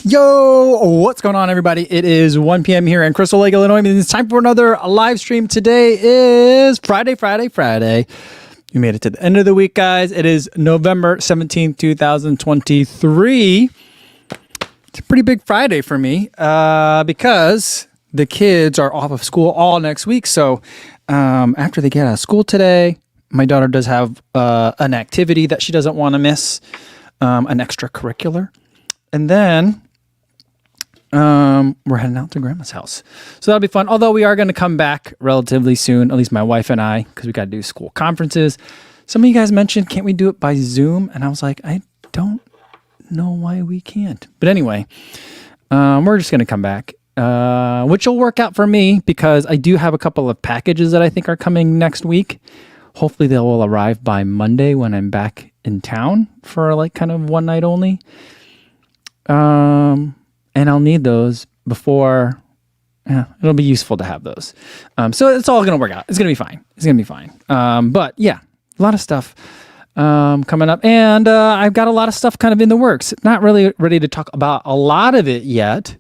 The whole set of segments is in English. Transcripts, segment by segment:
Yo, what's going on, everybody? It is 1 p.m. here in Crystal Lake, Illinois, and it's time for another live stream. Today is Friday. You made it to the end of the week, guys. It is November 17th, 2023. It's a pretty big Friday for me because the kids are off of school all next week. So after they get out of school today, my daughter does have an activity that she doesn't want to miss, an extracurricular. And then we're heading out to Grandma's house. So that'll be fun. Although we are going to come back relatively soon, at least my wife and I, because we got to do school conferences. Some of you guys mentioned, can't we do it by Zoom? And I was like, I don't know why we can't. But anyway, we're just going to come back, which will work out for me because I do have a couple of packages that I think are coming next week. Hopefully they will arrive by Monday when I'm back in town for like kind of one night only. And I'll need those before, it'll be useful to have those. So it's all going to work out. It's going to be fine. But yeah, a lot of stuff, coming up, and, I've got a lot of stuff kind of in the works. Not really ready to talk about a lot of it yet,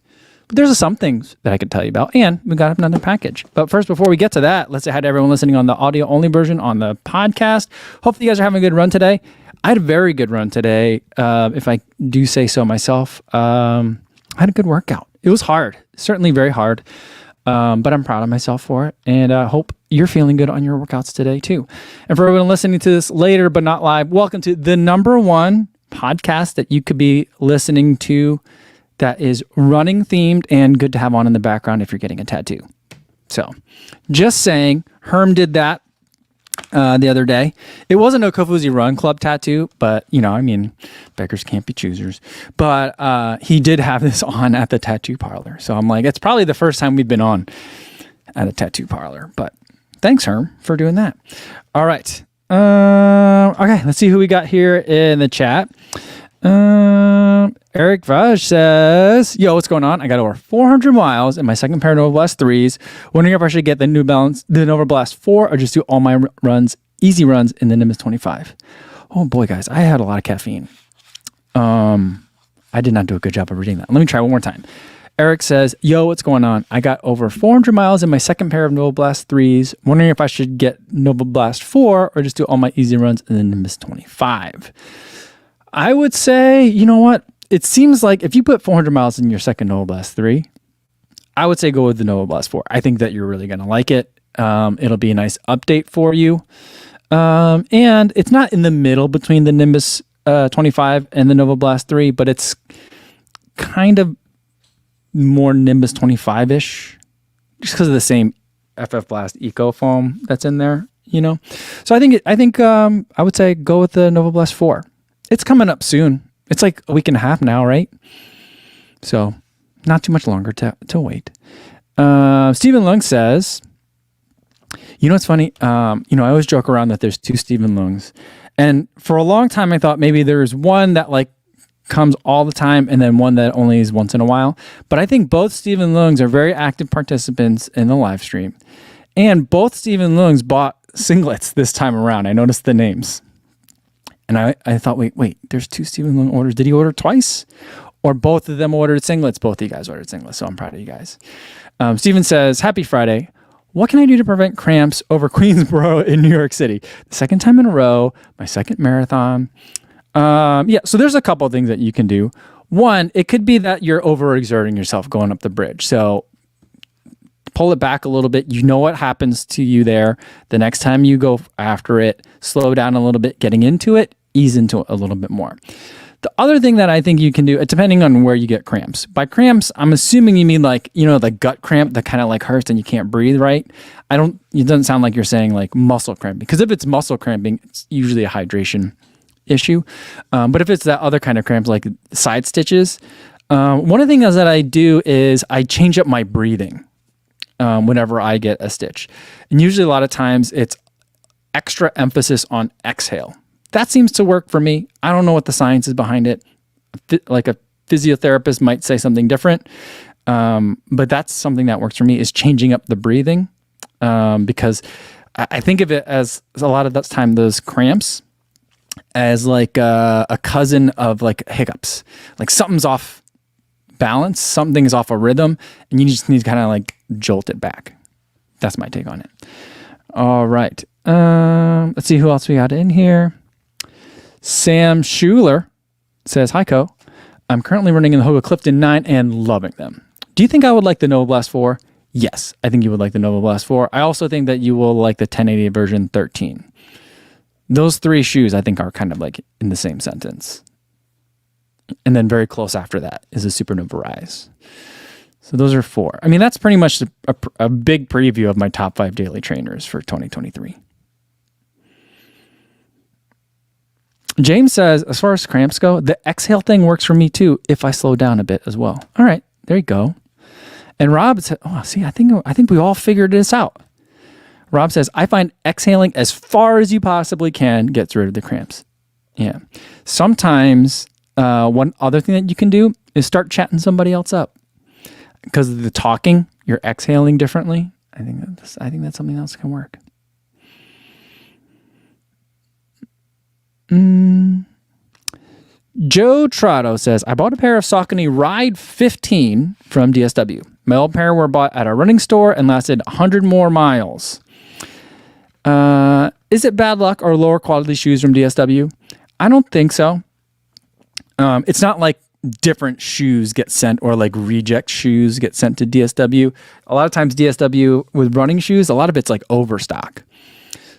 but there's some things that I could tell you about, and we got another package. But first, before we get to that, let's say hi to everyone listening on the audio only version on the podcast. Hopefully you guys are having a good run today. I had a very good run today. If I do say so myself, I had a good workout. It was hard, certainly very hard, but I'm proud of myself for it. And I hope you're feeling good on your workouts today too. And for everyone listening to this later, but not live, welcome to the number one podcast that you could be listening to that is running themed and good to have on in the background if you're getting a tattoo. So just saying, Herm did that the other day. It wasn't a Kofuzi Run Club tattoo, but beggars can't be choosers. But he did have this on at the tattoo parlor. So I'm like, it's probably the first time we've been on at a tattoo parlor. But thanks, Herm, for doing that. All right. Okay, let's see who we got here in the chat. Eric Vaj says, yo, what's going on? I got over 400 miles in my second pair of Nova Blast 3s. Wondering if I should get the Nova Blast 4 or just do all my easy runs in the Nimbus 25. Oh boy, guys, I had a lot of caffeine. I did not do a good job of reading that. Let me try one more time. Eric says, yo, what's going on? I got over 400 miles in my second pair of Nova Blast 3s. Wondering if I should get Nova Blast 4 or just do all my easy runs in the Nimbus 25. I would say, you know what? It seems like if you put 400 miles in your second Nova Blast 3, I would say go with the Nova Blast 4. I think that you're really going to like it. It'll be a nice update for you. And it's not in the middle between the Nimbus 25 and the Nova Blast 3, but it's kind of more Nimbus 25-ish just because of the same FF Blast Eco foam that's in there, So I think I would say go with the Nova Blast 4. It's coming up soon. It's like a week and a half now, right? So not too much longer to wait. Stephen Lung says, what's funny? I always joke around that there's two Stephen Lungs. And for a long time, I thought maybe there's one that like comes all the time and then one that only is once in a while. But I think both Stephen Lungs are very active participants in the live stream. And both Stephen Lungs bought singlets this time around. I noticed the names. And I thought, wait, there's two Stephen Lung orders. Did he order twice? Or both of them ordered singlets? Both of you guys ordered singlets, so I'm proud of you guys. Stephen says, happy Friday. What can I do to prevent cramps over Queensboro in New York City? The second time in a row, my second marathon. So there's a couple of things that you can do. One, it could be that you're overexerting yourself going up the bridge. So pull it back a little bit. You know what happens to you there. The next time you go after it, slow down a little bit, getting into it, ease into it a little bit more. The other thing that I think you can do, depending on where you get cramps. By cramps, I'm assuming you mean like, the gut cramp that kind of like hurts and you can't breathe, right? It doesn't sound like you're saying like muscle cramping, because if it's muscle cramping, it's usually a hydration issue. But if it's that other kind of cramps, like side stitches, one of the things that I do is I change up my breathing. Whenever I get a stitch. And usually a lot of times it's extra emphasis on exhale. That seems to work for me. I don't know what the science is behind it. Like a physiotherapist might say something different. But that's something that works for me, is changing up the breathing. Because I think of it as a lot of that time, those cramps as like a cousin of like hiccups. Like something's off balance. Something is off a rhythm, and you just need to kind of like jolt it back. That's my take on it. All right. Let's see who else we got in here. Sam Schuler says, "Hi, Co. I'm currently running in the Hoga Clifton 9 and loving them. Do you think I would like the Nova Blast 4? Yes, I think you would like the Nova Blast 4. I also think that you will like the 1080 version 13. Those three shoes, I think, are kind of like in the same sentence. And then very close after that is the Supernova Rise. So those are 4. I mean, that's pretty much a big preview of my top 5 daily trainers for 2023. James says, as far as cramps go, the exhale thing works for me too if I slow down a bit as well. All right, there you go. And Rob said, oh, see, I think we all figured this out. Rob says, I find exhaling as far as you possibly can gets rid of the cramps. Yeah. Sometimes one other thing that you can do is start chatting somebody else up. Because of the talking, you're exhaling differently. I think that's something else that can work. Joe Trotto says, I bought a pair of Saucony Ride 15 from DSW. My old pair were bought at a running store and lasted 100 more miles. Is it bad luck or lower quality shoes from DSW? I don't think so. It's not like different shoes get sent or like reject shoes get sent to DSW. A lot of times DSW with running shoes, a lot of it's like overstock.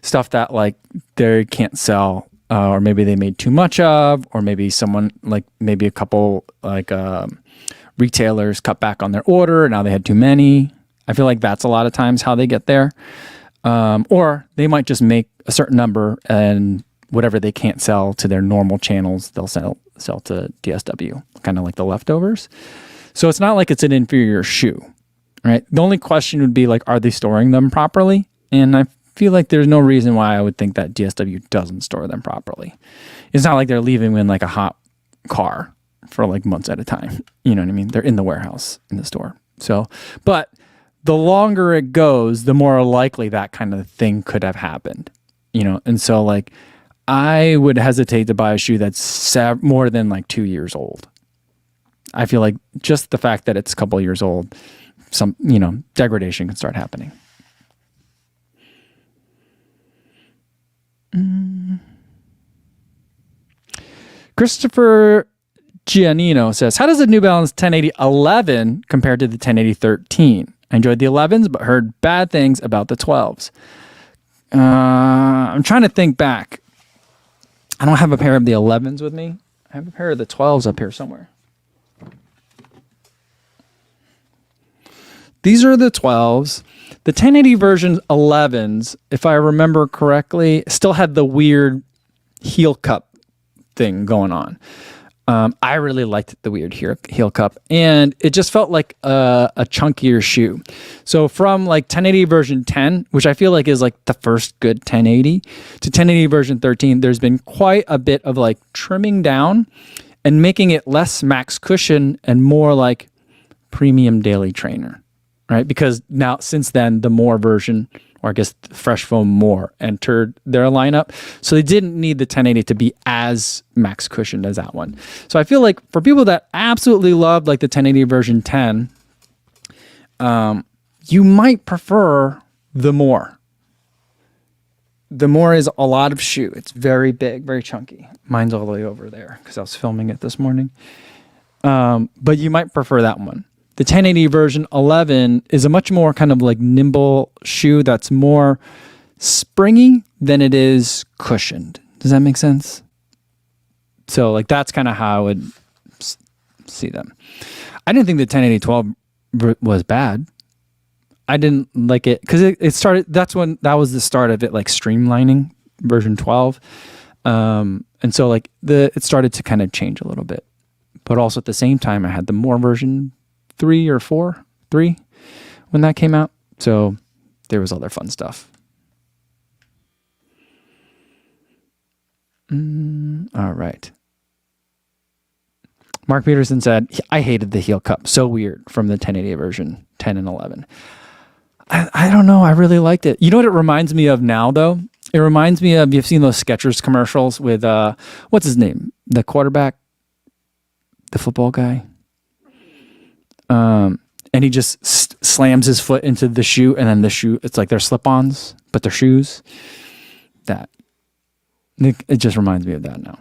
Stuff that like they can't sell. Or maybe they made too much of, or maybe someone maybe a couple retailers cut back on their order. And now they had too many. I feel like that's a lot of times how they get there. Or they might just make a certain number and whatever they can't sell to their normal channels, they'll sell to DSW, kind of like the leftovers. So it's not like it's an inferior shoe, right? The only question would be like, are they storing them properly? And I feel like there's no reason why I would think that DSW doesn't store them properly. It's not like they're leaving them in like a hot car for like months at a time. You know what I mean? They're in the warehouse in the store. So, but the longer it goes, the more likely that kind of thing could have happened, you know? And so like, I would hesitate to buy a shoe that's more than like 2 years old. I feel like just the fact that it's a couple years old, some, degradation can start happening. Christopher Giannino says, how does the New Balance 1080 11 compare to the 1080 13? I enjoyed the 11s, but heard bad things about the 12s. I'm trying to think back. I don't have a pair of the 11s with me. I have a pair of the 12s up here somewhere. These are the 12s. The 1080 version 11s, if I remember correctly, still had the weird heel cup thing going on. I really liked the weird heel cup, and it just felt like a chunkier shoe. So from like 1080 version 10, which I feel like is like the first good 1080, to 1080 version 13, there's been quite a bit of like trimming down and making it less max cushion and more like premium daily trainer. Right, because now since then the More version, or I guess Fresh Foam More, entered their lineup, so they didn't need the 1080 to be as max cushioned as that one. So I feel like for people that absolutely loved like the 1080 version 10, you might prefer the More. The More is a lot of shoe. It's very big, very chunky. Mine's all the way over there because I was filming it this morning. But you might prefer that one. The 1080 version 11 is a much more kind of like nimble shoe that's more springy than it is cushioned. Does that make sense? So like that's kind of how I would see them. I didn't think the 1080 12 was bad. I didn't like it because it started, that was the start of it like streamlining version 12. And so like it started to kind of change a little bit. But also at the same time I had the More version 3 when that came out. So there was other fun stuff. All right. Mark Peterson said, I hated the heel cup. So weird from the 1080 version 10 and 11. I don't know. I really liked it. You know what it reminds me of now, though? It reminds me of, you've seen those Skechers commercials with, what's his name? The quarterback? The football guy? And he just slams his foot into the shoe, and then the shoe, it's like they're slip-ons, but they're shoes. That. It just reminds me of that now.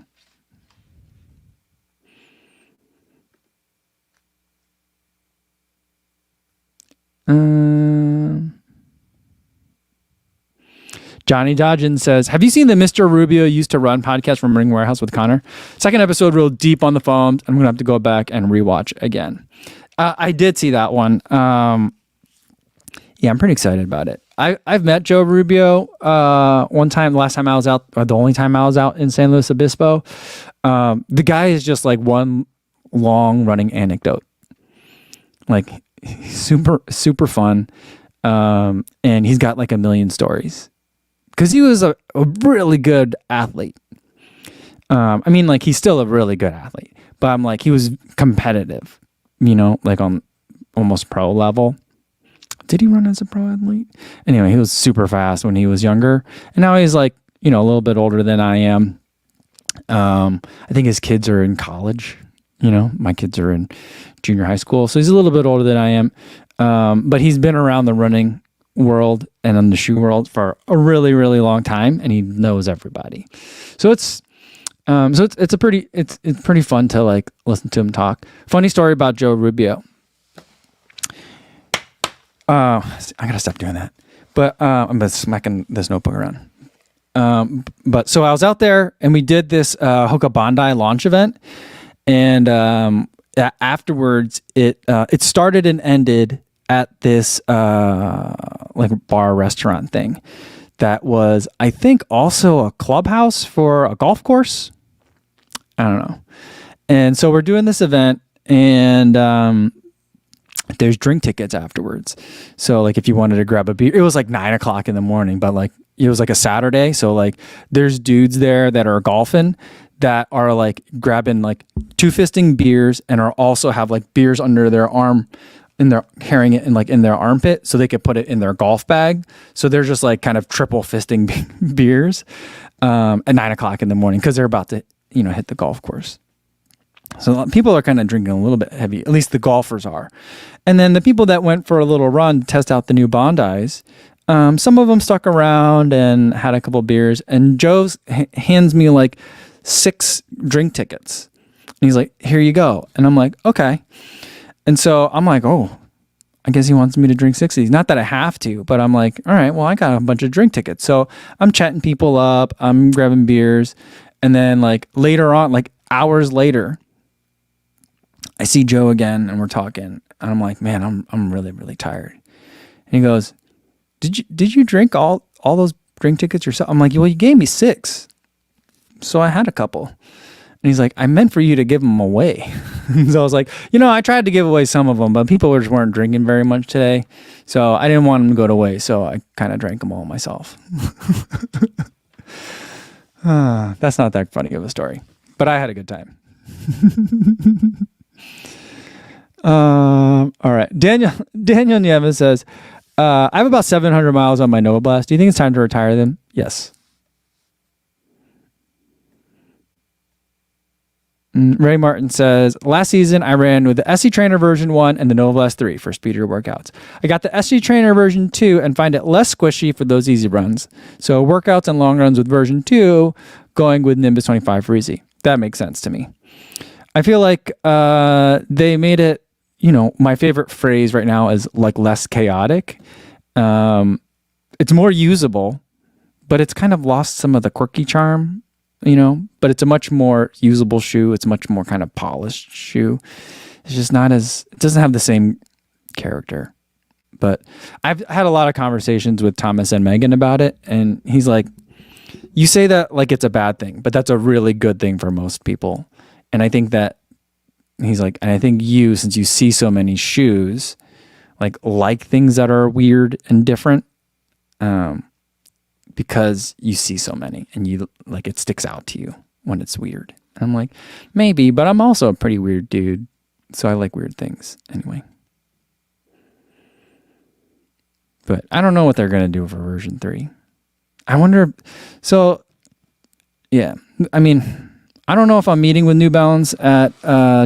Johnny Dodgen says, have you seen the Mr. Rubio Used to Run podcast from Ring Warehouse with Connor? Second episode, real deep on the phones. I'm going to have to go back and rewatch again. I did see that one. Yeah, I'm pretty excited about it. I've met Joe Rubio one time, the last time I was out, or the only time I was out in San Luis Obispo. The guy is just like one long running anecdote. Like, super, super fun. And he's got like a million stories. Because he was a really good athlete. I mean, like, he's still a really good athlete. But I'm like, he was competitive, you know, like on almost pro level. Did he run as a pro athlete? Anyway, he was super fast when he was younger. And now he's like, you know, a little bit older than I am. I think his kids are in college. You know, my kids are in junior high school. So he's a little bit older than I am. But he's been around the running world and in the shoe world for a really, really long time, and he knows everybody. So it's pretty fun to like listen to him talk. Funny story about Joe Rubio. I gotta stop doing that. But I'm smacking this notebook around. But so I was out there and we did this Hoka Bondi launch event, and afterwards it started and ended at this like bar restaurant thing that was, I think, also a clubhouse for a golf course. I don't know. And so we're doing this event, and there's drink tickets afterwards. So like if you wanted to grab a beer, it was like 9:00 in the morning, but like it was like a Saturday. So like there's dudes there that are golfing that are like grabbing like 2-fisting beers and are also have like beers under their arm, and they're carrying it in their armpit so they could put it in their golf bag. So they're just like kind of triple fisting beers at 9:00 in the morning because they're about to, you know, hit the golf course. So people are kind of drinking a little bit heavy, at least the golfers are. And then the people that went for a little run to test out the new Bondis, some of them stuck around and had a couple beers. And Joe hands me like 6 drink tickets. And he's like, here you go. And I'm like, okay. And so I'm like, oh, I guess he wants me to drink 6 of these. Not that I have to, but I'm like, all right, well, I got a bunch of drink tickets. So I'm chatting people up. I'm grabbing beers. And then like later on, like hours later, I see Joe again and we're talking. And I'm like, man, I'm really, really tired. And he goes, did you drink all those drink tickets yourself? I'm like, well, you gave me 6. So I had a couple. And he's like, I meant for you to give them away. So I was like, you know, I tried to give away some of them, but people just weren't drinking very much today. So I didn't want them to go to waste. So I kind of drank them all myself. That's not that funny of a story, but I had a good time. All right. Daniel Nieves says, I have about 700 miles on my Nova Blast. Do you think it's time to retire them? Yes. Ray Martin says, last season I ran with the SC Trainer version 1 and the Nova Blast 3 for speedier workouts. I got the SC Trainer version 2 and find it less squishy for those easy runs. So workouts and long runs with version 2, going with Nimbus 25 for easy. That makes sense to me. I feel like they made it, you know, my favorite phrase right now is like less chaotic. It's more usable, but it's kind of lost some of the quirky charm. You know, but it's a much more usable shoe. It's a much more kind of polished shoe. It's just not as, it doesn't have the same character. But I've had a lot of conversations with Thomas and Megan about it. And he's like, you say that like it's a bad thing, but that's a really good thing for most people. And I think that, he's like, and I think you, since you see so many shoes, like things that are weird and different, because you see so many and you like it sticks out to you when it's weird. And I'm like, maybe, but I'm also a pretty weird dude. So I like weird things anyway. But I don't know what they're going to do for version 3. I wonder. So yeah, I mean, I don't know if I'm meeting with New Balance at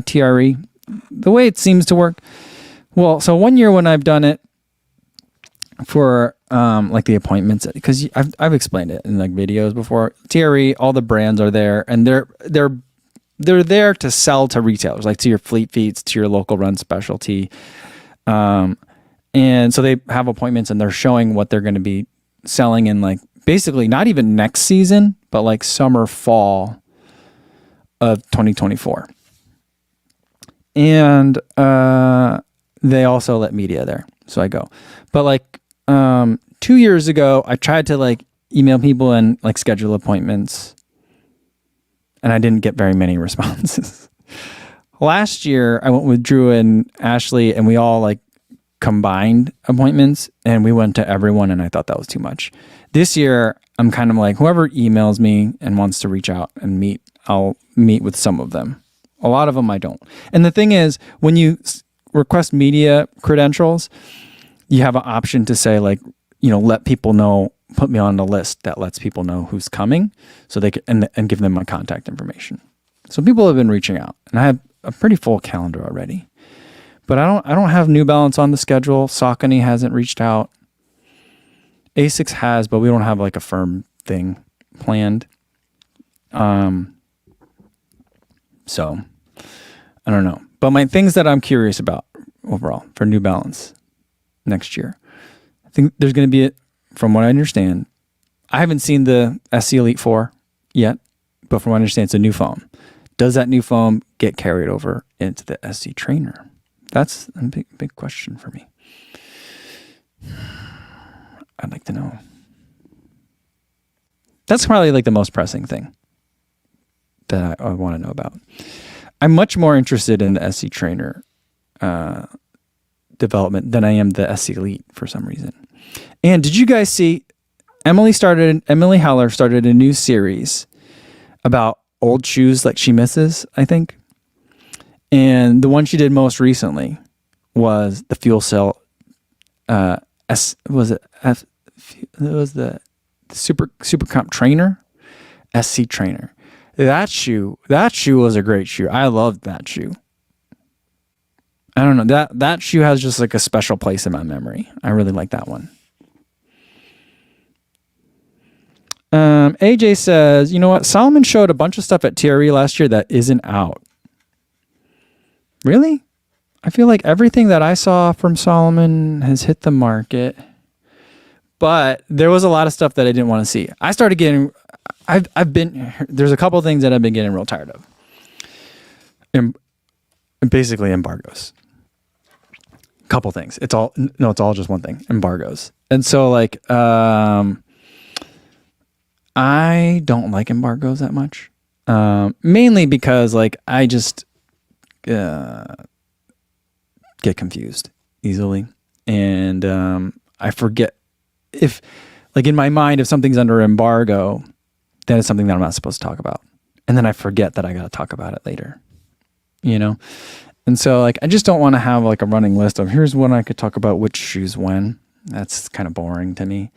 TRE. The way it seems to work, Well, so one year when I've done it for like the appointments, because I've explained it in like videos before. TRE, all the brands are there, and they're there to sell to retailers, like to your Fleet Feets, to your local run specialty. And so they have appointments and they're showing what they're going to be selling in, like, basically not even next season, but like summer, fall of 2024. And they also let media there. So I go. But like 2 years ago, I tried to like email people and like schedule appointments, and I didn't get very many responses. Last year, I went with Drew and Ashley, and we all like combined appointments, and we went to everyone, and I thought that was too much. This year, I'm kind of like, whoever emails me and wants to reach out and meet, I'll meet with some of them. A lot of them I don't. And the thing is, when you request media credentials, you have an option to say, like, you know, let people know, put me on the list that lets people know who's coming, so they can, and give them my contact information. So people have been reaching out, and I have a pretty full calendar already. But I don't have New Balance on the schedule. Saucony hasn't reached out. Asics has, but we don't have like a firm thing planned. So I don't know. But my things that I'm curious about overall for New Balance next year, I think there's going to be, from what I understand, I haven't seen the SC Elite 4 yet, but from what I understand, it's a new foam. Does that new foam get carried over into the SC Trainer? That's a big question for me. I'd like to know. That's probably like the most pressing thing that I want to know about. I'm much more interested in the SC Trainer development than I am the SC Elite for some reason. And did you guys see Emily Heller started a new series about old shoes like she misses, I think. And the one she did most recently was the Fuel Cell it was the Super Comp Trainer, SC Trainer. That shoe was a great shoe. I loved that shoe. I don't know, that shoe has just like a special place in my memory. I really like that one. AJ says, you know what? Solomon showed a bunch of stuff at TRE last year that isn't out. Really? I feel like everything that I saw from Solomon has hit the market, but there was a lot of stuff that I didn't want to see. I started getting, there's a couple of things that I've been getting real tired of. Basically embargoes. Couple things. It's all just one thing. Embargoes. And so like, I don't like embargoes that much. Mainly because like I just get confused easily, and I forget if, like, in my mind, if something's under embargo, then it's something that I'm not supposed to talk about, and then I forget that I got to talk about it later, you know. And so like I just don't want to have like a running list of here's when I could talk about which shoes when. That's kind of boring to me,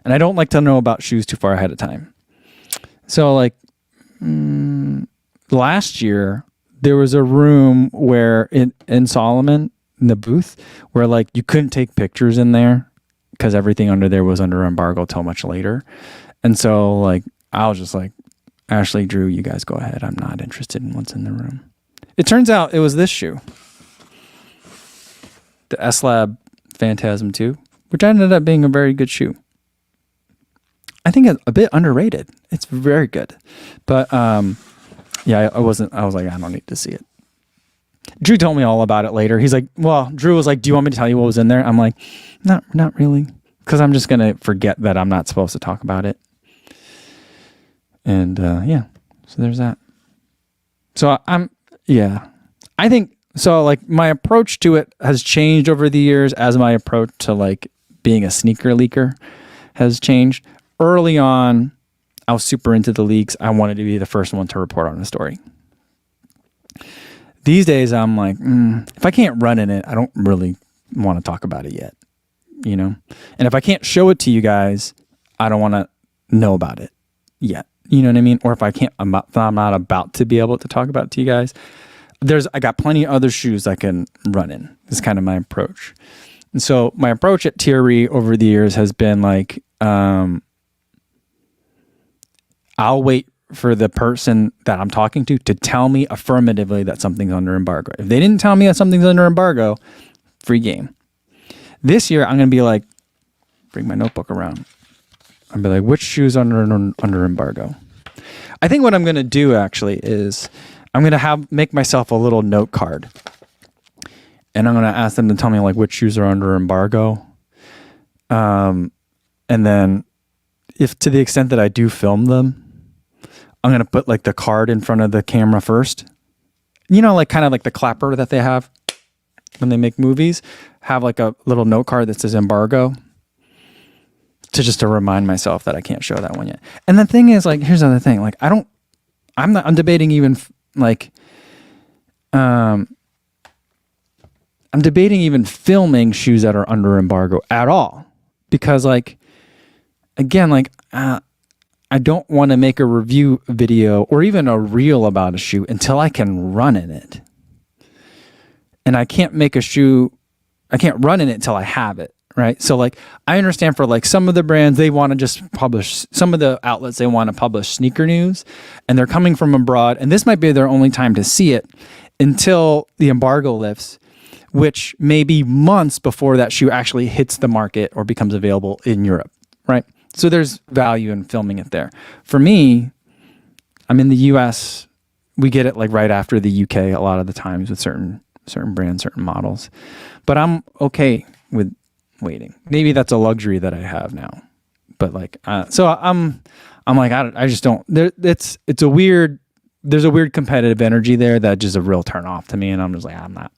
and I don't like to know about shoes too far ahead of time. So like last year there was a room where in Solomon, in the booth, where like you couldn't take pictures in there because everything under there was under embargo till much later. And so like I was just like, Ashley, Drew, you guys go ahead. I'm not interested in what's in the room. It turns out it was this shoe, the S-Lab Phantasm 2, which ended up being a very good shoe. I think it's a bit underrated. It's very good. But yeah, I was like, I don't need to see it. Drew told me all about it later. He's like, well, Drew was like, do you want me to tell you what was in there? I'm like, not really. Because I'm just going to forget that I'm not supposed to talk about it. And yeah, so there's that. So I think, so like my approach to it has changed over the years as my approach to like being a sneaker leaker has changed. Early on, I was super into the leaks. I wanted to be the first one to report on a story. These days, I'm like, if I can't run in it, I don't really want to talk about it yet, you know? And if I can't show it to you guys, I don't want to know about it yet. You know what I mean? Or if I'm not about to be able to talk about it to you guys, I got plenty of other shoes I can run in. Is kind of my approach. And so my approach at TRE over the years has been like, I'll wait for the person that I'm talking to tell me affirmatively that something's under embargo. If they didn't tell me that something's under embargo, free game. This year, I'm going to be like, bring my notebook around. I'll be like, which shoes under embargo? I think what I'm going to do actually is I'm going to make myself a little note card. And I'm going to ask them to tell me like which shoes are under embargo. And then if to the extent that I do film them, I'm going to put like the card in front of the camera first. You know, like kind of like the clapper that they have when they make movies, have like a little note card that says embargo to remind myself that I can't show that one yet. And the thing is, like, here's the other thing. Like, I'm debating even I'm debating even filming shoes that are under embargo at all. Because like, again, like, I don't want to make a review video or even a reel about a shoe until I can run in it. And I can't run in it until I have it, right? So like, I understand for like some of the brands, they want to just publish, some of the outlets, they want to publish sneaker news and they're coming from abroad. And this might be their only time to see it until the embargo lifts, which may be months before that shoe actually hits the market or becomes available in Europe, right? So there's value in filming it there. For me, I'm in the US. We get it like right after the UK a lot of the times with certain brands, certain models. But I'm okay with waiting. Maybe that's a luxury that I have now. But like, so I'm like, I just don't. There's a weird competitive energy there that just a real turn off to me, and I'm just like, I'm not.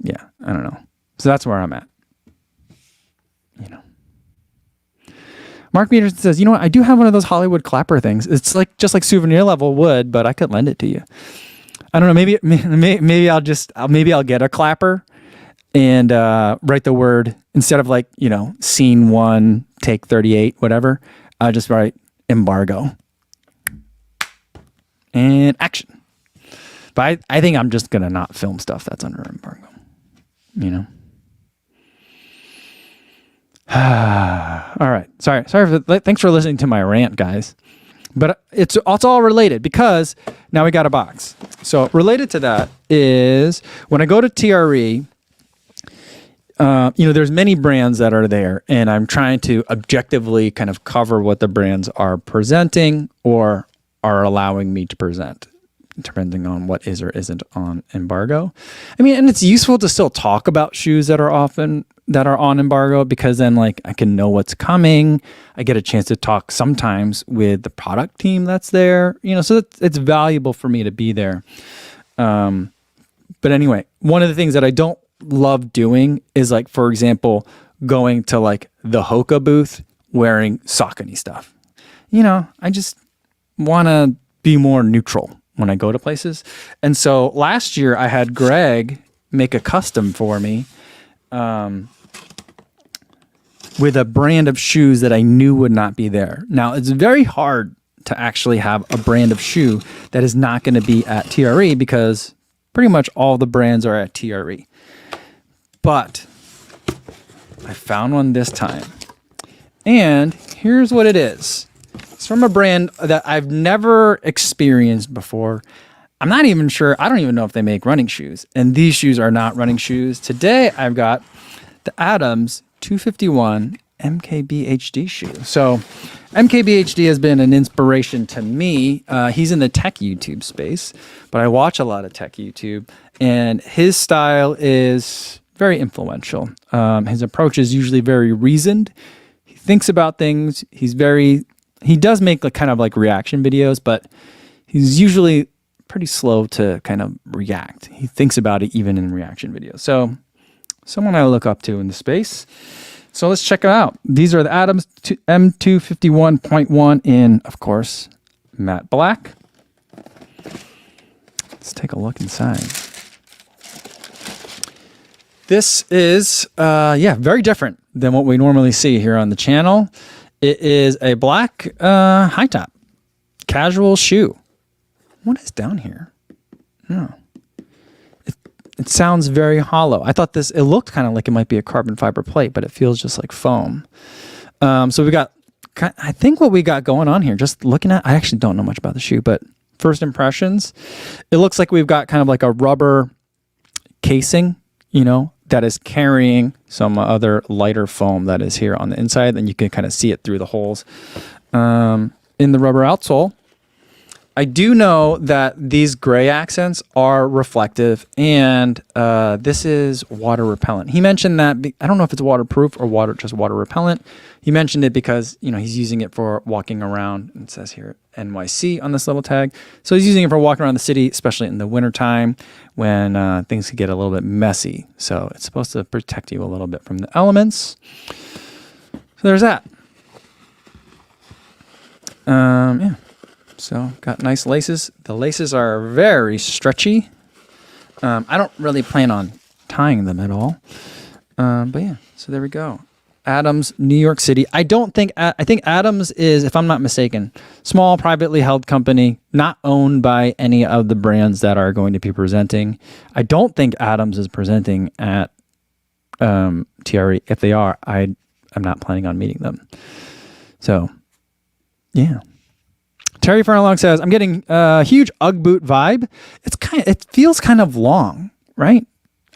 Yeah, I don't know. So that's where I'm at. You know. Mark Peterson says, you know what? I do have one of those Hollywood clapper things. It's like just like souvenir level wood, but I could lend it to you. I don't know. Maybe I'll get a clapper and write the word instead of like, you know, scene 1, take 38, whatever. I'll just write embargo and action. But I think I'm just gonna not film stuff that's under embargo. You know. All right. Sorry. Thanks for listening to my rant, guys. But it's all related because now we got a box. So related to that is when I go to TRE, there's many brands that are there, and I'm trying to objectively kind of cover what the brands are presenting or are allowing me to present, depending on what is or isn't on embargo. I mean, and it's useful to still talk about shoes that are on embargo because then like I can know what's coming. I get a chance to talk sometimes with the product team that's there, so it's valuable for me to be there. But anyway, one of the things that I don't love doing is like, for example, going to like the Hoka booth wearing Saucony stuff. I just want to be more neutral when I go to places. And so last year I had Greg make a custom for me with a brand of shoes that I knew would not be there. Now, it's very hard to actually have a brand of shoe that is not going to be at TRE because pretty much all the brands are at TRE. But I found one this time. And here's what it is. It's from a brand that I've never experienced before. I'm not even sure. I don't even know if they make running shoes. And these shoes are not running shoes. Today, I've got the Adams 251 MKBHD shoe. So MKBHD has been an inspiration to me. He's in the tech YouTube space, but I watch a lot of tech YouTube. And his style is very influential. His approach is usually very reasoned. He thinks about things. He does make like kind of like reaction videos, but he's usually pretty slow to kind of react. He thinks about it even in reaction videos. So someone I look up to in the space. So let's check it out. These are the Adams M251.1 in, of course, matte black. Let's take a look inside. This is, very different than what we normally see here on the channel. It is a black high top casual shoe. What is down here? No. It sounds very hollow. I thought it looked kind of like it might be a carbon fiber plate, but it feels just like foam. So we got, I think what we got going on here, just looking at, I actually don't know much about the shoe, but first impressions, it looks like we've got kind of like a rubber casing, that is carrying some other lighter foam that is here on the inside. And you can kind of see it through the holes in the rubber outsole. I do know that these gray accents are reflective, and this is water repellent. He mentioned that, I don't know if it's waterproof or just water repellent. He mentioned it because, he's using it for walking around. It says here NYC on this little tag. So he's using it for walking around the city, especially in the wintertime when things could get a little bit messy. So it's supposed to protect you a little bit from the elements. So there's that. Yeah. So got nice laces. The laces are very stretchy. I don't really plan on tying them at all. But yeah, so there we go. Adams, New York City. I think Adams is, if I'm not mistaken, small privately held company, not owned by any of the brands that are going to be presenting. I don't think Adams is presenting at TRE. If they are, I'm not planning on meeting them. So yeah. Terry Furlong says, I'm getting a huge Ugg boot vibe. It feels kind of long, right?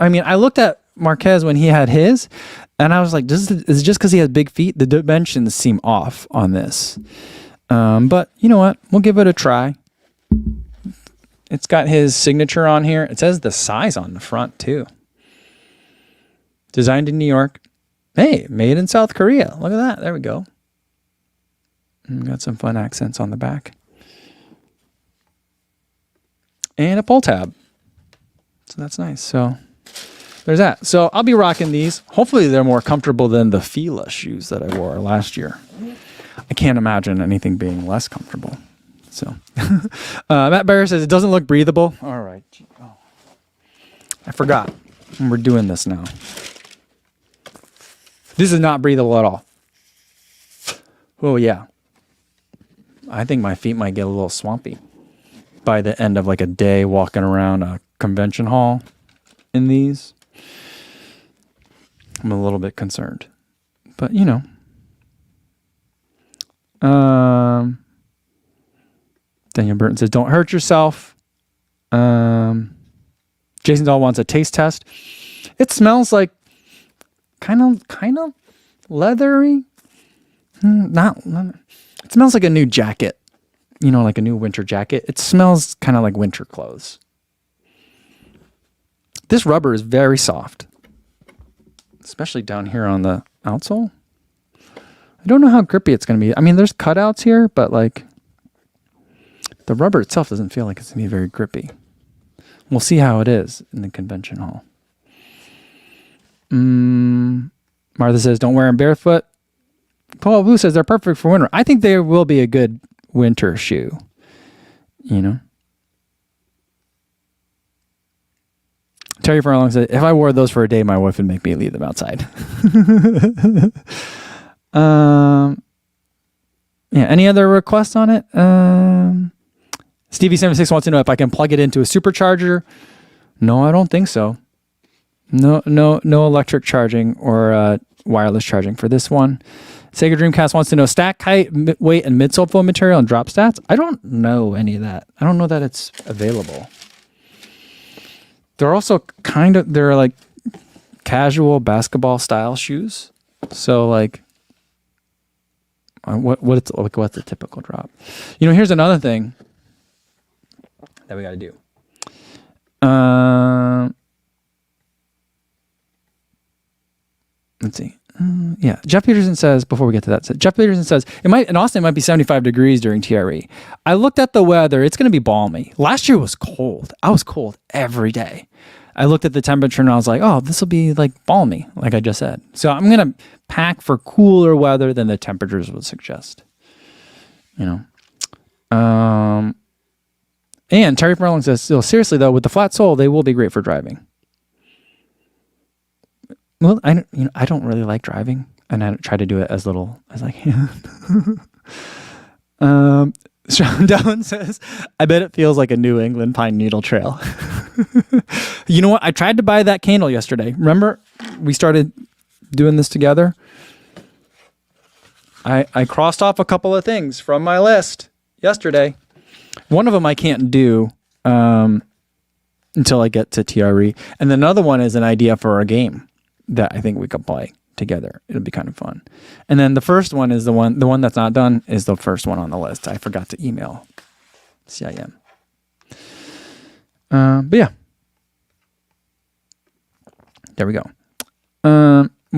I mean, I looked at Marquez when he had his, and I was like, is it just because he has big feet? The dimensions seem off on this. But you know what? We'll give it a try. It's got his signature on here. It says the size on the front, too. Designed in New York. Hey, made in South Korea. Look at that. There we go. And got some fun accents on the back. And a pull tab. So that's nice. So there's that. So I'll be rocking these. Hopefully they're more comfortable than the Fila shoes that I wore last year. I can't imagine anything being less comfortable. So Matt Bear says it doesn't look breathable. All right. Oh. I forgot. We're doing this now. This is not breathable at all. Oh, yeah. I think my feet might get a little swampy by the end of like a day walking around a convention hall in these. I'm a little bit concerned, but Daniel Burton says, don't hurt yourself. Jason Dahl wants a taste test. It smells like kind of leathery. It smells like a new jacket, like a new winter jacket. It smells kind of like winter clothes. This rubber is very soft, especially down here on the outsole. I don't know how grippy it's going to be. I mean, there's cutouts here, but like the rubber itself doesn't feel like it's going to be very grippy. We'll see how it is in the convention hall. Martha says, don't wear them barefoot. Paul Blue says they're perfect for winter. I think they will be a good winter shoe. Terry Furlong said, if I wore those for a day, my wife would make me leave them outside. Yeah. Any other requests on it? Stevie76 wants to know if I can plug it into a supercharger. No, I don't think so. No electric charging or wireless charging for this one. Sega Dreamcast wants to know stack height, weight, and midsole foam material and drop stats. I don't know any of that. I don't know that it's available. They're also they're like casual basketball style shoes. So like, what's the typical drop? Here's another thing that we got to do. Let's see. Yeah, Jeff Peterson says, before we get to that, Jeff Peterson says, in Austin, it might be 75 degrees during TRE. I looked at the weather. It's going to be balmy. Last year was cold. I was cold every day. I looked at the temperature and I was like, oh, this will be like balmy, like I just said. So I'm going to pack for cooler weather than the temperatures would suggest. And Terry Furlong says, seriously though, with the flat sole, they will be great for driving. Well, I don't really like driving, and I try to do it as little as I can. Sean Down says, I bet it feels like a New England pine needle trail. You know what? I tried to buy that candle yesterday. Remember, we started doing this together? I crossed off a couple of things from my list yesterday. One of them I can't do until I get to TRE. And then another one is an idea for a game that I think we could play together. It'll be kind of fun. And then the first one is the one that's not done is the first one on the list. I forgot to email CIM. But yeah. There we go.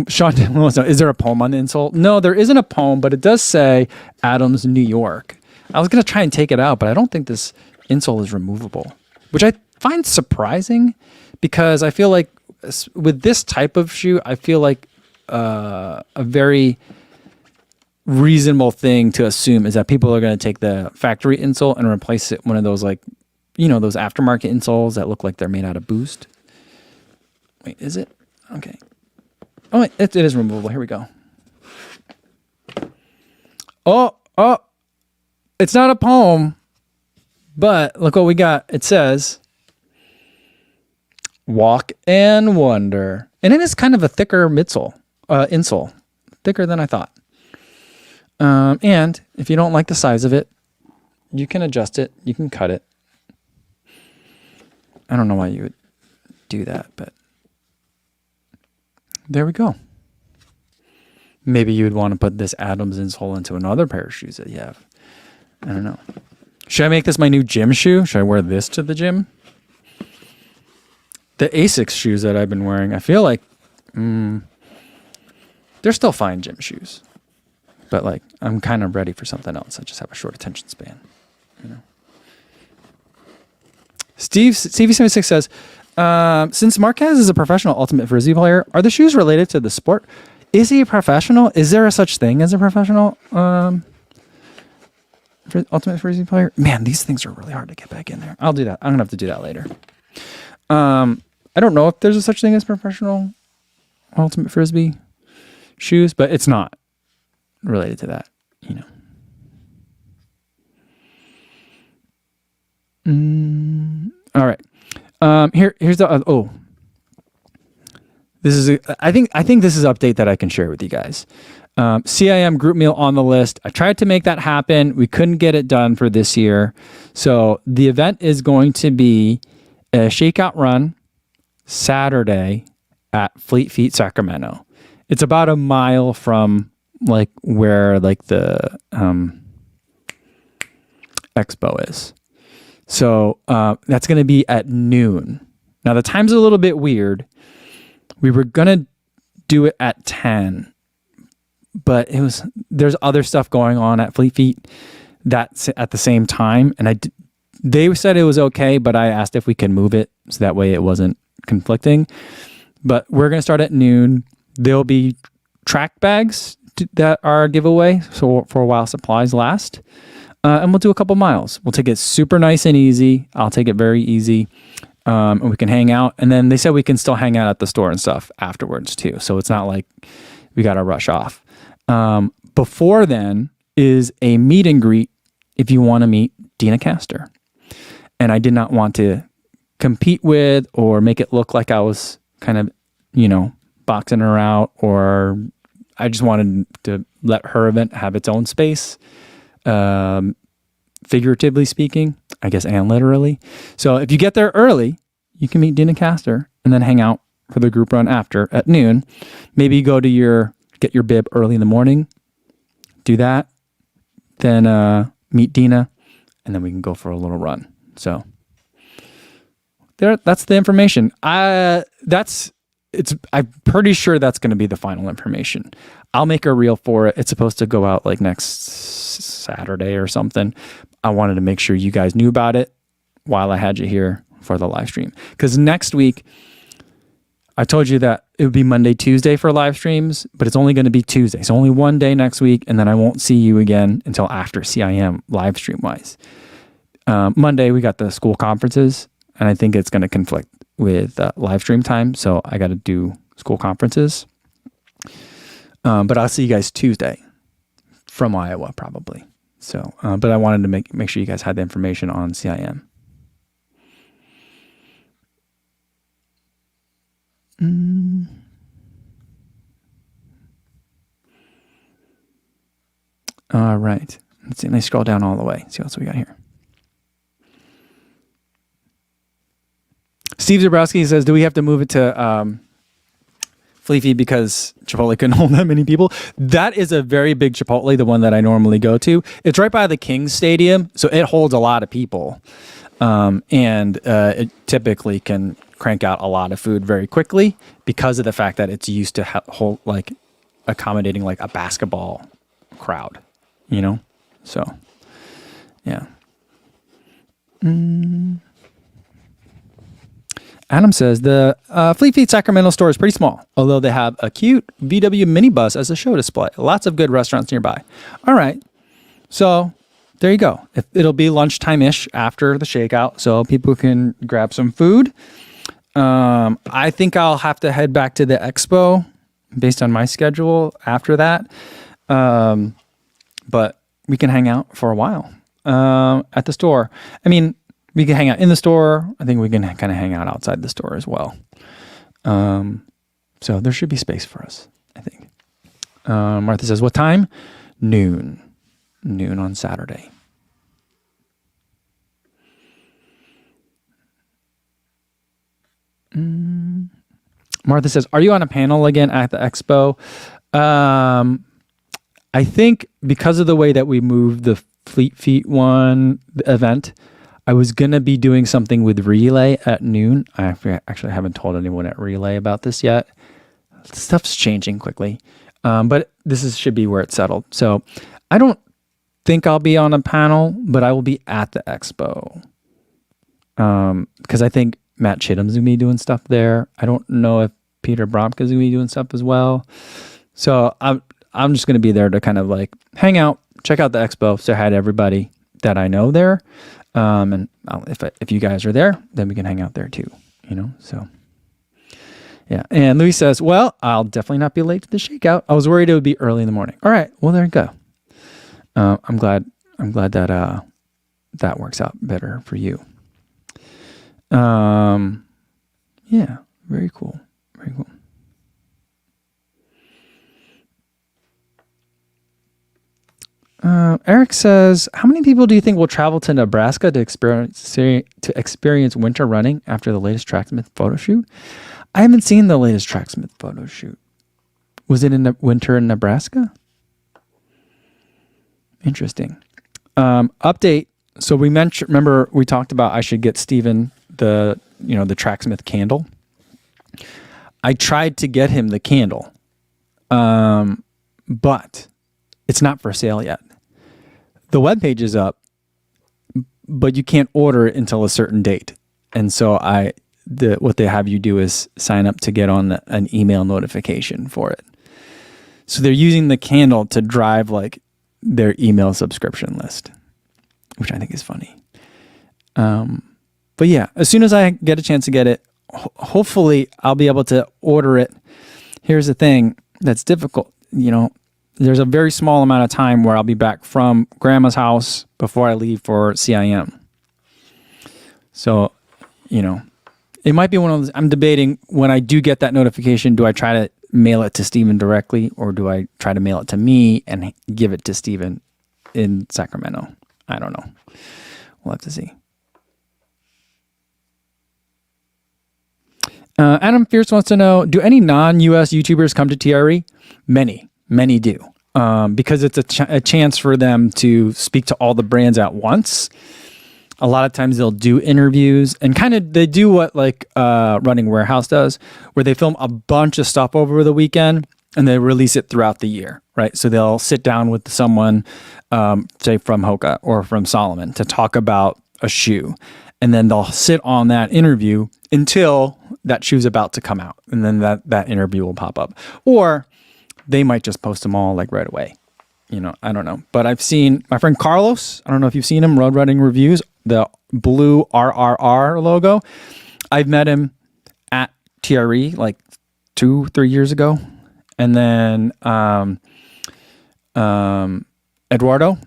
Sean wants to know, is there a poem on the insole? No, there isn't a poem, but it does say Adams, New York. I was going to try and take it out, but I don't think this insole is removable, which I find surprising because I feel like with this type of shoe, I feel like a very reasonable thing to assume is that people are going to take the factory insole and replace it one of those, like, you know, those aftermarket insoles that look like they're made out of Boost. Wait, is it? Okay. Oh, wait, it is removable. Here we go. Oh, it's not a poem, but look what we got. It says, walk and wonder. And it is kind of a thicker insole, thicker than I thought. And if you don't like the size of it, you can adjust it. You can cut it. I don't know why you would do that, but there we go. Maybe you would want to put this Adams insole into another pair of shoes that you have. I don't know. Should I make this my new gym shoe? Should I wear this to the gym? The Asics shoes that I've been wearing, I feel like they're still fine gym shoes. But like, I'm kind of ready for something else. I just have a short attention span, you know. Stevie76 says, since Marquez is a professional ultimate frisbee player, are the shoes related to the sport? Is he a professional? Is there a such thing as a professional ultimate frisbee player? Man, these things are really hard to get back in there. I'll do that. I'm gonna have to do that later. I don't know if there's a such thing as professional ultimate frisbee shoes, but it's not related to that, you know. All right. Here's the this is I think this is an update that I can share with you guys. CIM group meal on the list. I tried to make that happen. We couldn't get it done for this year. So the event is going to be a shakeout run Saturday at Fleet Feet, Sacramento. It's about a mile from like where like the expo is. So that's going to be at noon. Now the time's a little bit weird. We were going to do it at 10, but there's other stuff going on at Fleet Feet that's at the same time. And they said it was okay, but I asked if we could move it so that way it wasn't conflicting. But we're going to start at noon. There'll be track bags that are a giveaway, so for a while supplies last. And we'll do a couple miles. We'll take it super nice and easy. I'll take it very easy. And we can hang out. And then they said we can still hang out at the store and stuff afterwards too. So it's not like we got to rush off. Before then is a meet and greet if you want to meet Dina Castor. And I did not want to compete with or make it look like I was kind of, you know, boxing her out, or I just wanted to let her event have its own space. Figuratively speaking, I guess, and literally. So if you get there early, you can meet Dina Castor and then hang out for the group run after at noon. Maybe go to get your bib early in the morning, do that, then meet Dina, and then we can go for a little run. So that's the information. I'm pretty sure that's going to be the final information. I'll make a reel for it. It's supposed to go out like next Saturday or something. I wanted to make sure you guys knew about it while I had you here for the live stream. Because next week, I told you that it would be Monday, Tuesday for live streams, but it's only going to be Tuesday. So only one day next week, and then I won't see you again until after CIM live stream wise. Monday, we got the school conferences, and I think it's going to conflict with live stream time. So I got to do school conferences. But I'll see you guys Tuesday from Iowa, probably. So, but I wanted to make sure you guys had the information on CIM. All right. Let's see. Let me scroll down all the way. See what else we got here. Steve Zabrowski says, do we have to move it to Fleefy because Chipotle couldn't hold that many people? That is a very big Chipotle, the one that I normally go to. It's right by the Kings Stadium, so it holds a lot of people. And it typically can crank out a lot of food very quickly because of the fact that it's used to hold, like, accommodating like a basketball crowd, you know? So, yeah. Adam says the Fleet Feet Sacramento store is pretty small, although they have a cute VW minibus as a show display. Lots of good restaurants nearby. All right. So there you go. It'll be lunchtime-ish after the shakeout, so people can grab some food. I think I'll have to head back to the expo based on my schedule after that. But we can hang out for a while at the store. I mean, we can hang out in the store. I think we can kind of hang out outside the store as well. So there should be space for us, I think. Martha says, what time? Noon. Noon on Saturday. Martha says, are you on a panel again at the expo? I think because of the way that we moved the Fleet Feet one event, I was going to be doing something with Relay at noon. I actually haven't told anyone at Relay about this yet. Stuff's changing quickly. But should be where it's settled. So I don't think I'll be on a panel, but I will be at the expo. Because I think Matt Chittum's going to be doing stuff there. I don't know if Peter Bromka's going to be doing stuff as well. So I'm just going to be there to kind of like hang out, check out the expo, say hi to everybody that I know there. And if you guys are there, then we can hang out there too, you know? So yeah. And Louis says, well, I'll definitely not be late to the shakeout. I was worried it would be early in the morning. All right. Well, there you go. I'm glad that, that works out better for you. Yeah, very cool. Very cool. Eric says, how many people do you think will travel to Nebraska to experience winter running after the latest Tracksmith photo shoot? I haven't seen the latest Tracksmith photo shoot. Was it in the winter in Nebraska? Interesting. Update. So remember we talked about I should get Steven the Tracksmith candle. I tried to get him the candle. But it's not for sale yet. The webpage is up, but you can't order it until a certain date. And so what they have you do is sign up to get on an email notification for it. So they're using the candle to drive like their email subscription list, which I think is funny. But yeah, as soon as I get a chance to get it, hopefully I'll be able to order it. Here's the thing that's difficult, there's a very small amount of time where I'll be back from grandma's house before I leave for CIM. So, it might be one of those, I'm debating when I do get that notification, do I try to mail it to Steven directly or do I try to mail it to me and give it to Steven in Sacramento? I don't know. We'll have to see. Adam Fierce wants to know, do any non-US YouTubers come to TRE? Many do, because it's a chance for them to speak to all the brands at once. A lot of times they'll do interviews and they do what like Running Warehouse does, where they film a bunch of stuff over the weekend and they release it throughout the year, right? So they'll sit down with someone, say from Hoka or from Solomon, to talk about a shoe. And then they'll sit on that interview until that shoe's about to come out. And then that interview will pop up. Or they might just post them all like right away. I don't know. But I've seen my friend Carlos. I don't know if you've seen him, Road Running Reviews, the blue RRR logo. I've met him at TRE like 2-3 years ago. And then Eduardo,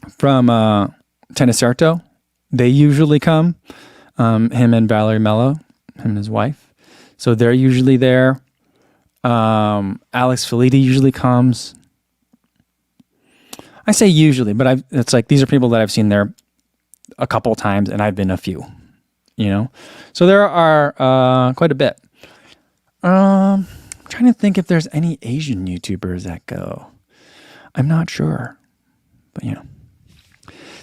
from Tenniserto. They usually come. Him and Valerie Mello, him and his wife. So they're usually there. Alex Filiti usually comes. I say usually, but it's like these are people that I've seen there a couple times, and I've been a few. So there are quite a bit. I'm trying to think if there's any Asian YouTubers that go. I'm not sure, but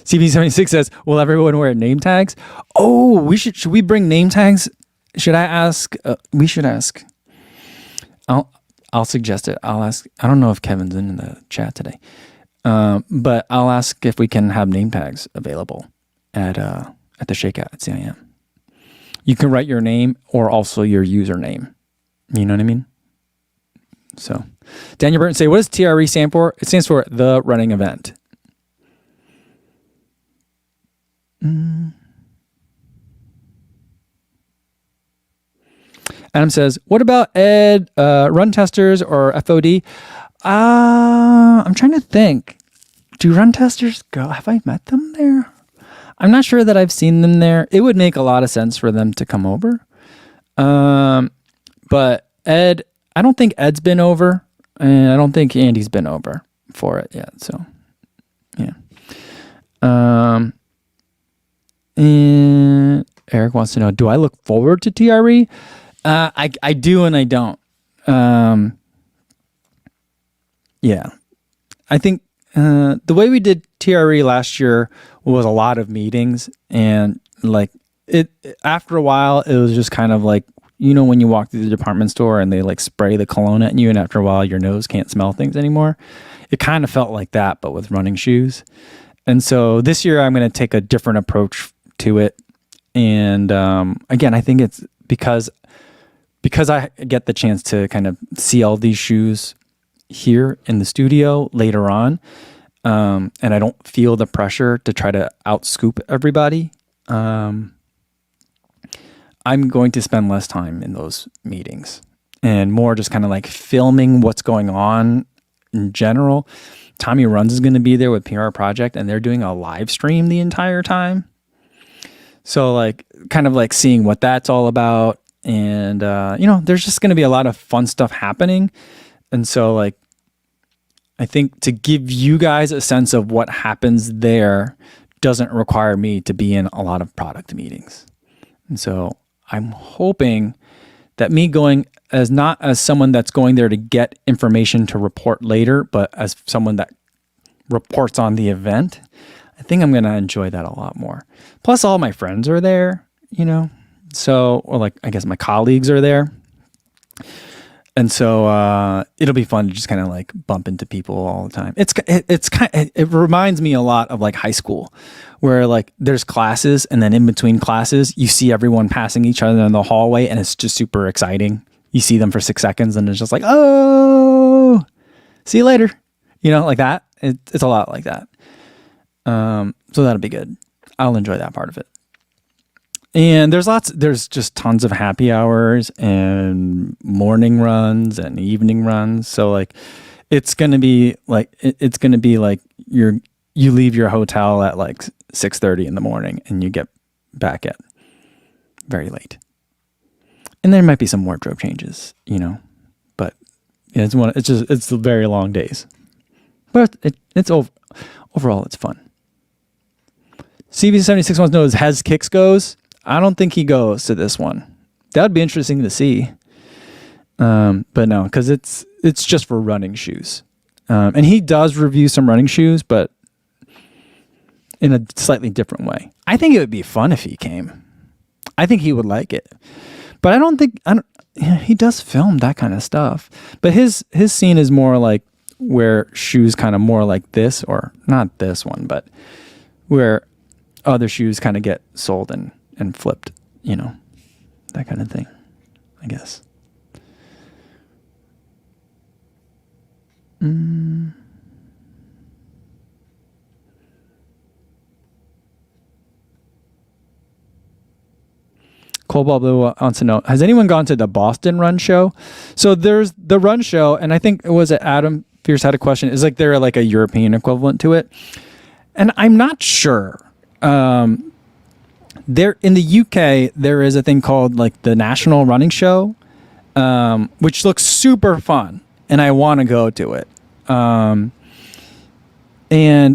CB76 says, will everyone wear name tags? Oh, should we bring name tags? Should I ask? We should ask. I'll suggest it. I'll ask. I don't know if Kevin's in the chat today. But I'll ask if we can have name tags available at the Shakeout at CIM. You can write your name or also your username. You know what I mean? So, Daniel Burton say, what does TRE stand for? It stands for the running event. Adam says, what about Ed, run testers or FOD? I'm trying to think. Do run testers go? Have I met them there? I'm not sure that I've seen them there. It would make a lot of sense for them to come over. But Ed, I don't think Ed's been over, and I don't think Andy's been over for it yet. So, yeah. And Eric wants to know, do I look forward to TRE? I do and I don't. Yeah. I think the way we did TRE last year was a lot of meetings, and like it after a while it was just kind of like, when you walk through the department store and they like spray the cologne at you, and after a while your nose can't smell things anymore. It kind of felt like that, but with running shoes. And so this year I'm going to take a different approach to it. And again, I think it's because I get the chance to kind of see all these shoes here in the studio later on, and I don't feel the pressure to try to outscoop everybody. I'm going to spend less time in those meetings and more just kind of like filming what's going on in general. Tommy Runs is going to be there with PR Project, and they're doing a live stream the entire time. So like kind of like seeing what that's all about. And, there's just going to be a lot of fun stuff happening. And so like, I think to give you guys a sense of what happens there doesn't require me to be in a lot of product meetings. And so I'm hoping that me going as not as someone that's going there to get information to report later, but as someone that reports on the event, I think I'm going to enjoy that a lot more. Plus all my friends are there, so, or like, I guess my colleagues are there. And so it'll be fun to just kind of like bump into people all the time. It reminds me a lot of like high school, where like there's classes, and then in between classes you see everyone passing each other in the hallway, and it's just super exciting. You see them for 6 seconds, and it's just like, oh, see you later, like that. It's a lot like that. So that'll be good. I'll enjoy that part of it. And there's just tons of happy hours and morning runs and evening runs. So like, it's going to be like you leave your hotel at like 6:30 in the morning and you get back at very late. And there might be some wardrobe changes, but yeah, it's very long days, but overall it's fun. CB76 wants to know, has Kicks goes? I don't think he goes to this one. That would be interesting to see. But no, because it's just for running shoes. And he does review some running shoes, but in a slightly different way. I think it would be fun if he came. I think he would like it. But he does film that kind of stuff. But his scene is more like where shoes kind of more like this, or not this one, but where other shoes kind of get sold and flipped, that kind of thing, I guess. Cobalt Blue wants to know, has anyone gone to the Boston Run Show? So there's the Run Show, and I think it was Adam Pierce had a question. Is like they're like a European equivalent to it. And I'm not sure. There in the UK, there is a thing called like the National Running Show, which looks super fun, and I want to go to it. And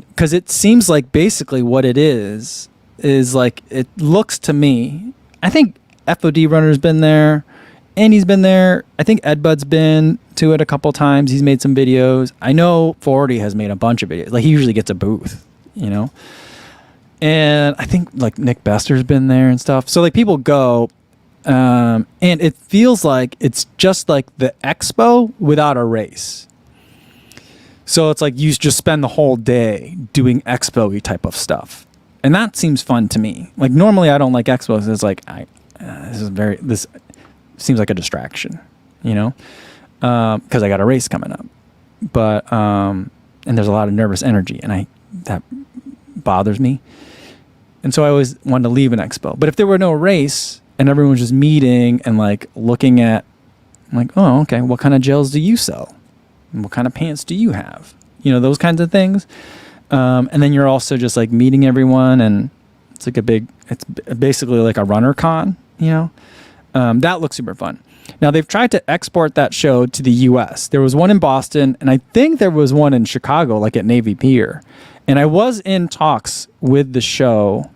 because it seems like basically what it is like, it looks to me, I think FOD Runner's been there, Andy's been there. I think Ed Bud's been to it a couple times. He's made some videos. I know 40 has made a bunch of videos. Like, he usually gets a booth, you know? And I think like Nick Bester's been there and stuff. So like people go, and it feels like it's just like the expo without a race. So it's like you just spend the whole day doing expo-y type of stuff. And that seems fun to me. Like normally I don't like expos. It's like, this seems like a distraction, you know? Cause I got a race coming up, but, and there's a lot of nervous energy and that bothers me. And so I always wanted to leave an expo. But if there were no race and everyone was just meeting and like looking at, I'm like, oh, okay, what kind of gels do you sell? And what kind of pants do you have? You know, those kinds of things. And then you're also just like meeting everyone, and it's like it's basically like a runner con, you know? That looks super fun. Now they've tried to export that show to the US. There was one in Boston, and I think there was one in Chicago, like at Navy Pier. And I was in talks with the show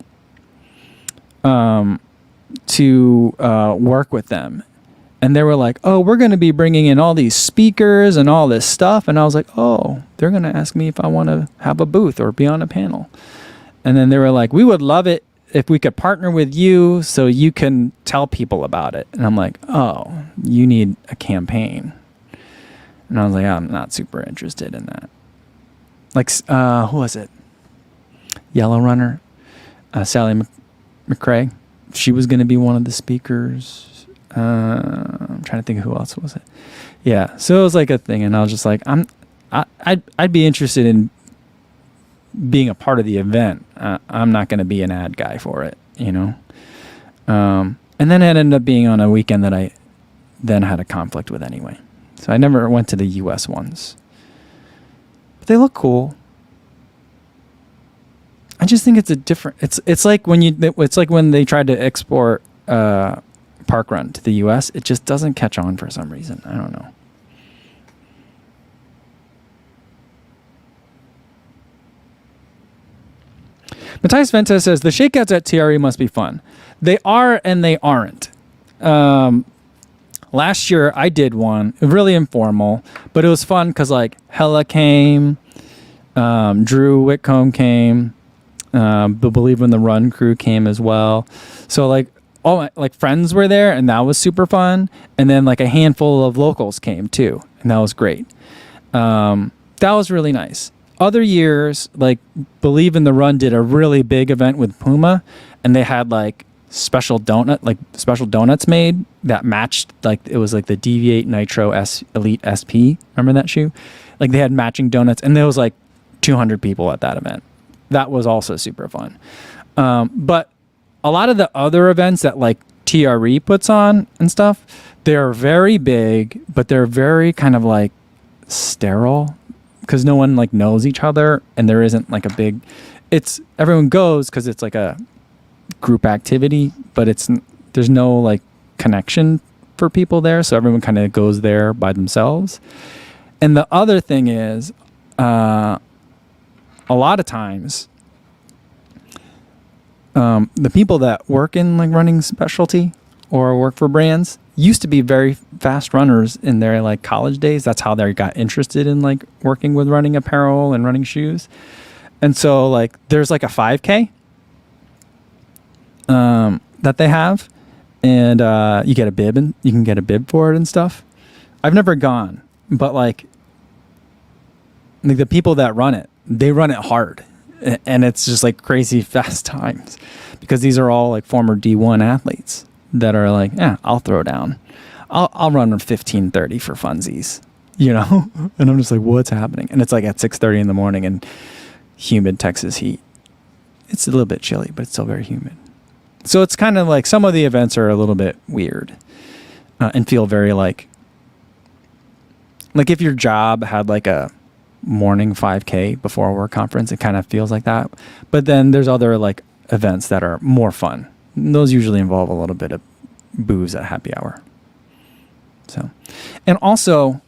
to work with them. And they were like, oh, we're going to be bringing in all these speakers and all this stuff. And I was like, oh, they're going to ask me if I want to have a booth or be on a panel. And then they were like, we would love it if we could partner with you so you can tell people about it. And I'm like, oh, you need a campaign. And I was like, I'm not super interested in that. Like, who was it? Yellow Runner, Sally McRae. She was going to be one of the speakers. I'm trying to think of who else was it. Yeah, so it was like a thing, and I was just like, I'd be interested in being a part of the event. I'm not going to be an ad guy for it, you know. And then it ended up being on a weekend that I then had a conflict with anyway. So I never went to the U.S. ones. But they look cool. I just think it's a different. It's like when they tried to export Park Run to the U.S. It just doesn't catch on for some reason. I don't know. Matthias Ventes says the shakeouts at TRE must be fun. They are and they aren't. Last year I did one, really informal, but it was fun because like Hella came, Drew Whitcomb came, the Believe in the Run crew came as well. So like all my like friends were there, and that was super fun. And then like a handful of locals came too, and that was great. That was really nice. Other years, like Believe in the Run did a really big event with Puma, and they had like special donuts made that matched, like it was like the Deviate Nitro Elite SP. Remember that shoe? Like they had matching donuts, and there was like 200 people at that event. That was also super fun. But a lot of the other events that like TRE puts on and stuff, they're very big, but they're very kind of like sterile because no one like knows each other, and there isn't like a big. It's everyone goes because it's like a group activity, but there's no like connection for people there, so everyone kind of goes there by themselves. And the other thing is, a lot of times, the people that work in like running specialty or work for brands used to be very fast runners in their like college days. That's how they got interested in like working with running apparel and running shoes. And so like there's like a 5K that they have, and you get a bib, and you can get a bib for it and stuff. I've never gone, but like the people that run it, they run it hard, and it's just like crazy fast times because these are all like former D1 athletes that are like, yeah, I'll throw down. I'll run 15:30 for funsies, you know? And I'm just like, what's happening? And it's like at 6:30 in the morning in humid Texas heat. It's a little bit chilly, but it's still very humid. So it's kind of like some of the events are a little bit weird and feel very like if your job had like a morning 5K before work conference. It kind of feels like that. But then there's other like events that are more fun. And those usually involve a little bit of booze at happy hour. So, and also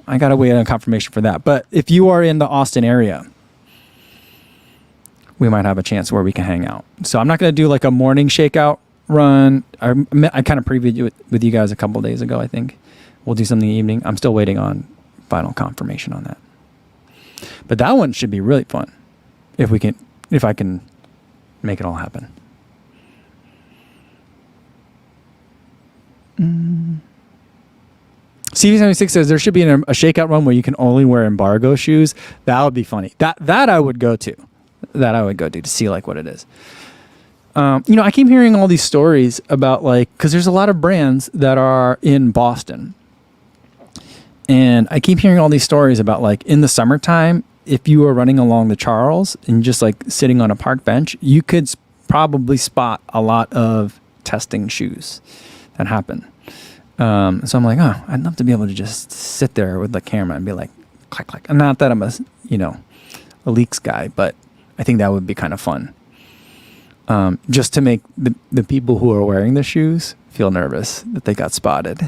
I got to wait on confirmation for that. But if you are in the Austin area, we might have a chance where we can hang out. So I'm not going to do like a morning shakeout run. I kind of previewed it with you guys a couple of days ago, I think. We'll do something in the evening. I'm still waiting on final confirmation on that. But that one should be really fun if I can make it all happen. CV76 says there should be a shakeout run where you can only wear embargo shoes. That would be funny. That I would go to. That I would go to see like what it is. I keep hearing all these stories about like, because there's a lot of brands that are in Boston. And I keep hearing all these stories about like in the summertime, if you were running along the Charles and just like sitting on a park bench, you could probably spot a lot of testing shoes that happen. So I'm like, oh, I'd love to be able to just sit there with the camera and be like, clack, clack. And not that I'm a leaks guy, but I think that would be kind of fun. Just to make the people who are wearing the shoes feel nervous that they got spotted.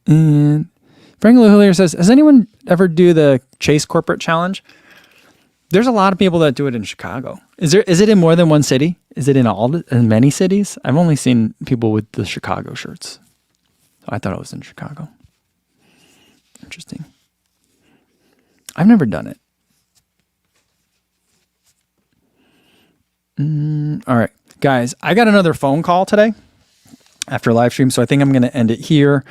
And Frank Hillier says, has anyone ever do the Chase Corporate Challenge? There's a lot of people that do it in Chicago. Is it in more than one city? Is it in many cities? I've only seen people with the Chicago shirts. I thought it was in Chicago. Interesting. I've never done it. All right, guys, I got another phone call today after live stream, so I think I'm going to end it here.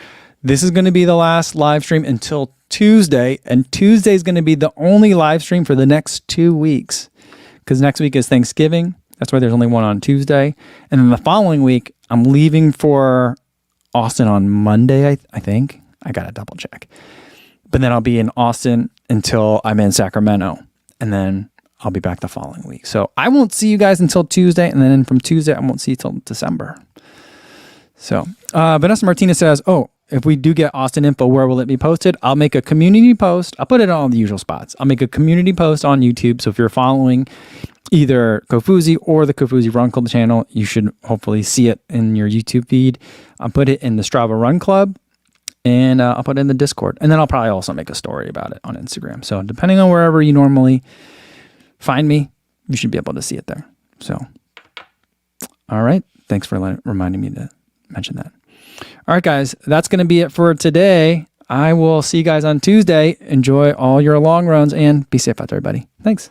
This is going to be the last live stream until Tuesday, and Tuesday is going to be the only live stream for the next 2 weeks because next week is Thanksgiving. That's why there's only one on Tuesday. And then the following week, I'm leaving for Austin on Monday, I think. I got to double check. But then I'll be in Austin until I'm in Sacramento, and then I'll be back the following week. So I won't see you guys until Tuesday, and then from Tuesday, I won't see you till December. So Vanessa Martinez says, if we do get Austin info, where will it be posted? I'll make a community post. I'll put it on all the usual spots. I'll make a community post on YouTube. So if you're following either Kofuzi or the Kofuzi Run Club channel, you should hopefully see it in your YouTube feed. I'll put it in the Strava Run Club, and I'll put it in the Discord. And then I'll probably also make a story about it on Instagram. So depending on wherever you normally find me, you should be able to see it there. So, all right. Thanks for reminding me to mention that. All right, guys, that's going to be it for today. I will see you guys on Tuesday. Enjoy all your long runs and be safe out there, everybody. Thanks.